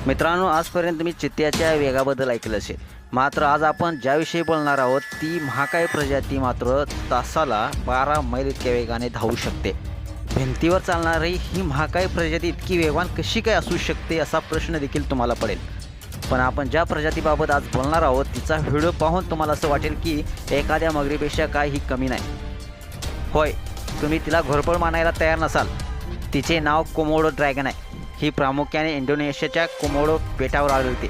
मित्रांनो, आजपर्यंत तुम्ही चित्त्याच्या वेगाबद्दल ऐकलं असेल, मात्र आज आपण ज्याविषयी बोलणार आहोत ती महाकाय प्रजाती मात्र तासाला 12 मैल इतक्या वेगाने धावू शकते। भिंतीवर चालणारी ही महाकाय प्रजाती इतकी वेगवान कशी काय असू शकते असा प्रश्न देखील तुम्हाला पडेल। पण आपण ज्या प्रजातीबाबत आज बोलणार आहोत तिचा व्हिडिओ पाहून तुम्हाला असं वाटेल की एखाद्या मगरीपेक्षा काही कमी नाही। होय, तुम्ही तिला घोरपड मानायला तयार नसाल। तिचे नाव कोमोडो ड्रॅगन आहे। ही प्रामुख्याने इंडोनेशियाच्या कोमोडो बेटावर आढळते।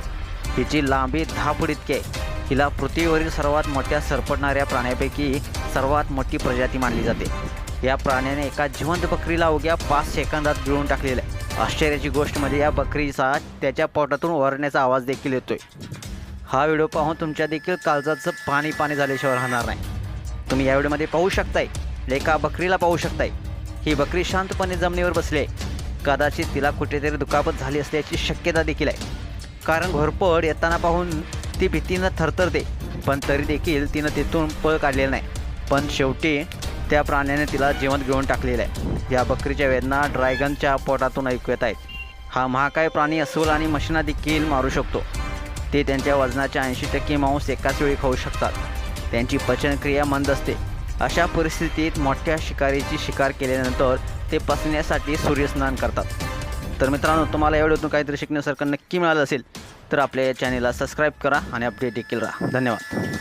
हिची लांबी 10 फूट इतकी आहे। हिला पृथ्वीवरील सर्वात मोठ्या सरपटणाऱ्या प्राण्यापैकी सर्वात मोठी प्रजाती मानली जाते। या प्राण्याने एका जिवंत बकरीला अवघ्या 5 सेकंदात गिळून टाकलेलं आहे। आश्चर्याची गोष्ट म्हणजे या बकरीचा त्याच्या पोटातून ओरडण्याचा आवाज देखील येतोय। हा व्हिडिओ पाहून तुमच्या देखील काळजाचं पाणी झाल्याशिवाय राहणार नाही। तुम्ही या व्हिडिओमध्ये पाहू शकताय, एका बकरीला पाहू शकताय। ही बकरी शांतपणे जमिनीवर बसली आहे। कदाचित तिला कुठेतरी दुखापत झाली असल्याची शक्यता देखील आहे, कारण घोरपड येताना पाहून ती भीतीनं थरथरते। पण तरी देखील तिनं तिथून पळ काढलेला नाही। पण शेवटी त्या प्राण्याने तिला जिवंत गिळून टाकलेलं आहे। या बकरीच्या वेदना ड्रॅगनच्या पोटातून ऐकू येत आहेत। हा महाकाय प्राणी अस्वल आणि म्हशींना देखील मारू शकतो। ते त्यांच्या वजनाच्या 80% मांस एकाच वेळी खाऊ शकतात। त्यांची पचनक्रिया मंद असते। अशा परिस्थितीत मोठ्या शिकारीची शिकार केल्यानंतर ते पचण्यासाठी सूर्यस्नान करतात। तर मित्रांनो, तुम्हाला या व्हिडिओतून काहीतरी शिकण्यासारखं नक्की मिळालं असेल तर आपल्या या चॅनेलला सबस्क्राईब करा आणि अपडेट देखील राहा। धन्यवाद।